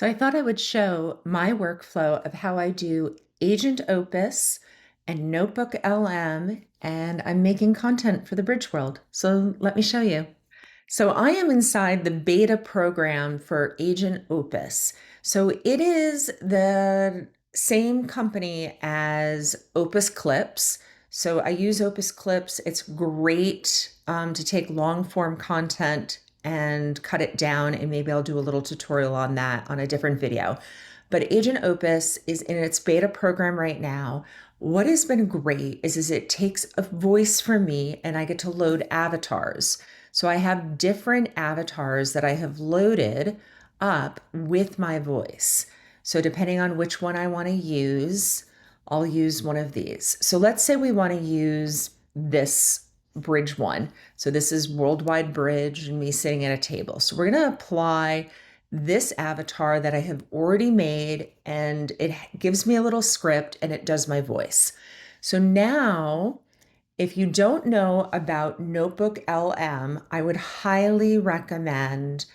So I thought I would show my workflow of how I do Agent Opus and Notebook LM, and I'm making content for the Bridge World. So let me show you. So I am inside the beta program for Agent Opus. So it is the same company as Opus Clips. So I use Opus Clips. It's great to take long form content and cut it down, and maybe I'll do a little tutorial on that on a different video. But Agent Opus is in its beta program right now. What has been great is it takes a voice for me and I get to load avatars. So I have different avatars that I have loaded up with my voice. So depending on which one I want to use, I'll use one of these. So let's say we want to use this bridge one. So this is Worldwide Bridge and me sitting at a table. So we're going to apply this avatar that I have already made, and it gives me a little script and it does my voice. So now, if you don't know about Notebook LM, I would highly recommend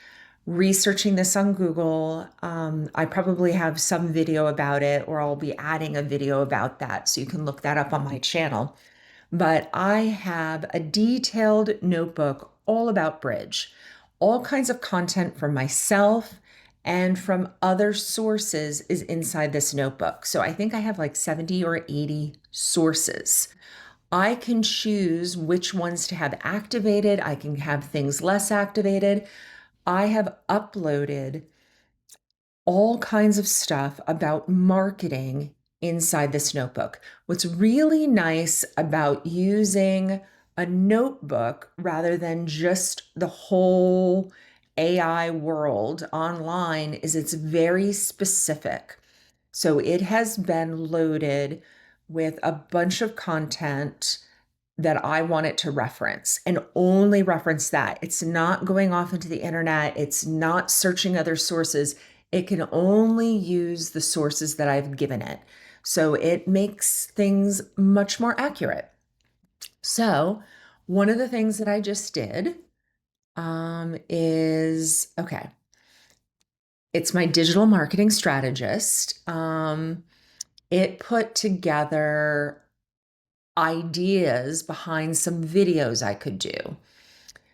researching this on Google. I probably have some video about it, or I'll be adding a video about that, so you can look that up on my channel. But I have a detailed notebook all about Bridge, all kinds of content from myself and from other sources is inside this notebook. So I think I have like 70 or 80 sources. I can choose which ones to have activated. I can have things less activated. I have uploaded all kinds of stuff about marketing inside this notebook. What's really nice about using a notebook rather than just the whole AI world online is it's very specific. So it has been loaded with a bunch of content that I want it to reference and only reference that. It's not going off into the internet. It's not searching other sources. It can only use the sources that I've given it. So it makes things much more accurate. So one of the things that I just did okay, it's my digital marketing strategist. It put together ideas behind some videos I could do.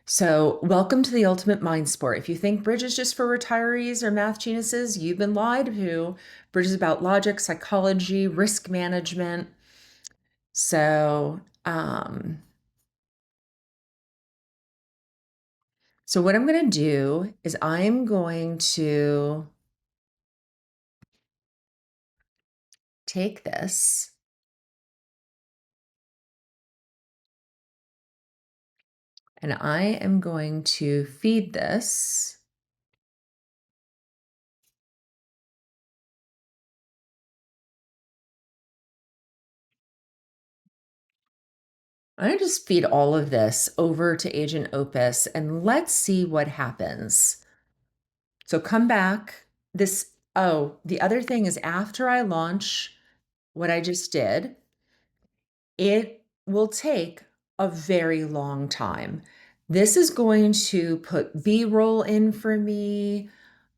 So welcome to the ultimate mind sport. If you think Bridge is just for retirees or math geniuses, you've been lied to. Bridge is about logic, psychology, risk management. So, so what I'm going to do is I'm going to take this and I am going to feed this. I'm going to just feed all of this over to Agent Opus and let's see what happens. So come back. The other thing is after I launch what I just did, it will take a very long time. This is going to put B-roll in for me,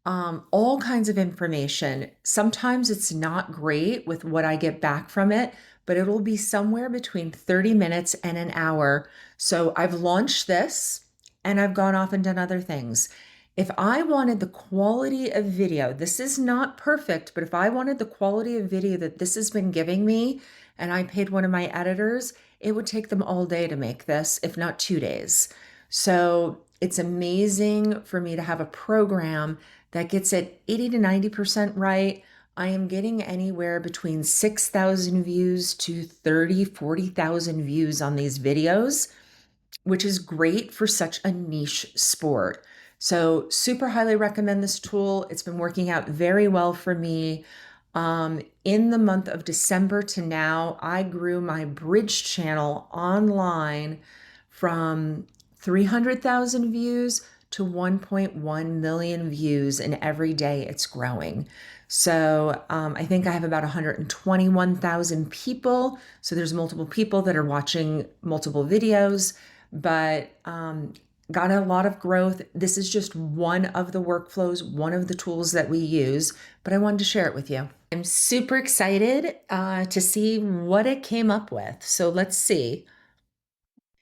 all kinds of information. Sometimes it's not great with what I get back from it, but it'll be somewhere between 30 minutes and an hour. So I've launched this and I've gone off and done other things. If I wanted the quality of video, this is not perfect, but if I wanted the quality of video that this has been giving me, and I paid one of my editors, it would take them all day to make this, if not 2 days. So it's amazing for me to have a program that gets it 80 to 90% right. I am getting anywhere between 6,000 views to 30, 40,000 views on these videos, which is great for such a niche sport. So super highly recommend this tool. It's been working out very well for me. In the month of December to now, I grew my Bridge channel online from 300,000 views to 1.1 million views, and every day it's growing. So I think I have about 121,000 people. So there's multiple people that are watching multiple videos, but got a lot of growth. This is just one of the workflows, one of the tools that we use, but I wanted to share it with you. I'm super excited to see what it came up with. So let's see.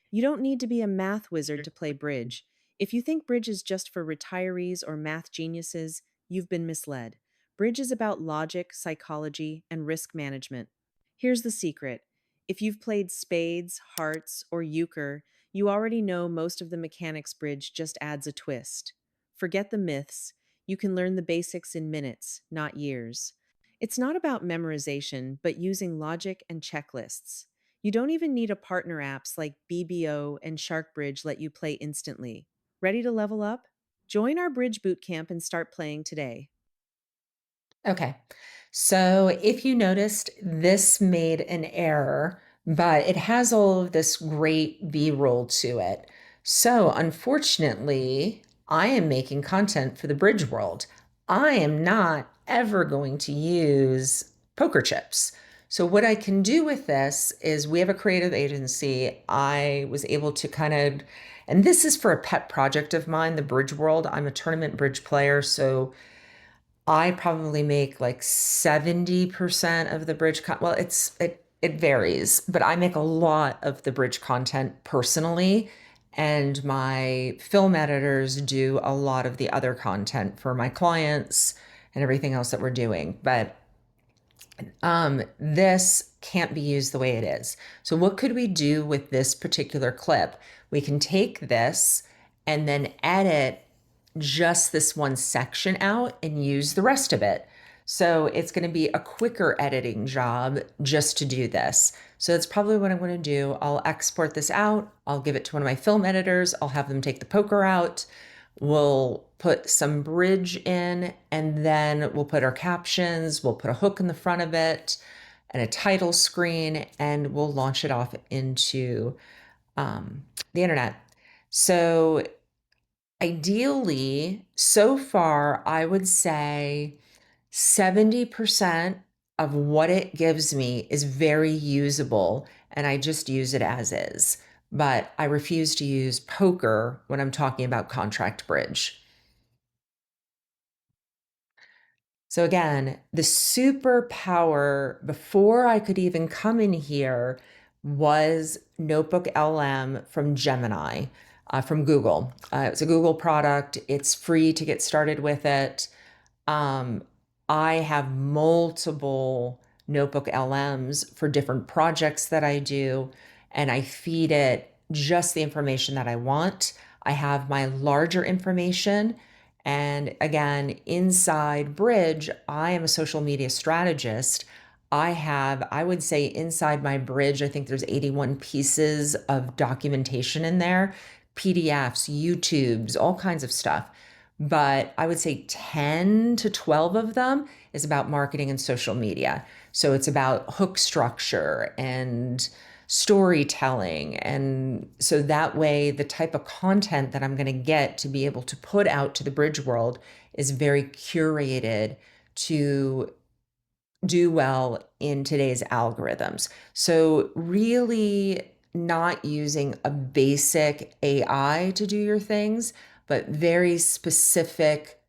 You don't need to be a math wizard to play bridge. If you think bridge is just for retirees or math geniuses, you've been misled. Bridge is about logic, psychology, and risk management. Here's the secret. If you've played spades, hearts, or euchre, you already know most of the mechanics bridge just adds a twist. Forget the myths. You can learn the basics in minutes, not years. It's not about memorization, but using logic and checklists. You don't even need a partner apps like BBO and SharkBridge let you play instantly. Ready to level up? Join our Bridge Bootcamp and start playing today. Okay. So if you noticed, this made an error, but it has all of this great B-roll to it. So unfortunately, I am making content for the bridge world. I am not ever going to use poker chips. So what I can do with this is we have a creative agency. I was able to and this is for a pet project of mine, the bridge world. I'm a tournament bridge player, so I probably make like 70% of the well, it varies, but I make a lot of the bridge content personally, and my film editors do a lot of the other content for my clients and everything else that we're doing. But this can't be used the way it is. So what could we do with this particular clip? We can take this and then edit just this one section out and use the rest of it. So it's going to be a quicker editing job just to do this. So that's probably what I'm going to do. I'll export this out. I'll give it to one of my film editors. I'll have them take the poker out. We'll put some bridge in, and then we'll put our captions. We'll put a hook in the front of it and a title screen, and we'll launch it off into the internet. So ideally, so far, I would say 70% of what it gives me is very usable, and I just use it as is. But I refuse to use poker when I'm talking about contract bridge. So again, the superpower before I could even come in here was Notebook LM from Gemini, from Google. It's a Google product. It's free to get started with it. Um, I have multiple Notebook LMs for different projects that I do, and I feed it just the information that I want. I have my larger information. And again, inside Bridge, I am a social media strategist. I would say inside my Bridge, I think there's 81 pieces of documentation in there, PDFs, YouTubes, all kinds of stuff. But I would say 10 to 12 of them is about marketing and social media. So it's about hook structure and storytelling. And so that way, the type of content that I'm going to get to be able to put out to the bridge world is very curated to do well in today's algorithms. So really not using a basic AI to do your things, but very specific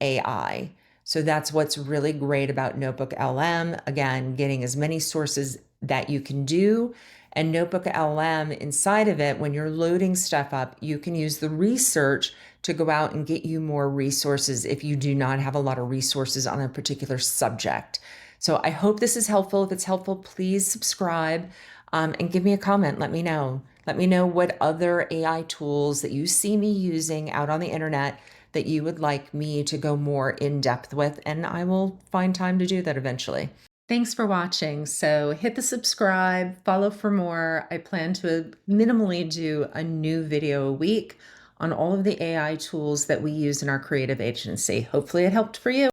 AI. So that's what's really great about Notebook LM. Again, getting as many sources that you can do. And Notebook LM, inside of it, when you're loading stuff up, you can use the research to go out and get you more resources if you do not have a lot of resources on a particular subject. So I hope this is helpful. If it's helpful, please subscribe and give me a comment. Let me know. Let me know what other AI tools that you see me using out on the internet that you would like me to go more in depth with, and I will find time to do that eventually. Thanks for watching. So hit the subscribe, follow for more. I plan to minimally do a new video a week on all of the AI tools that we use in our creative agency. Hopefully it helped for you.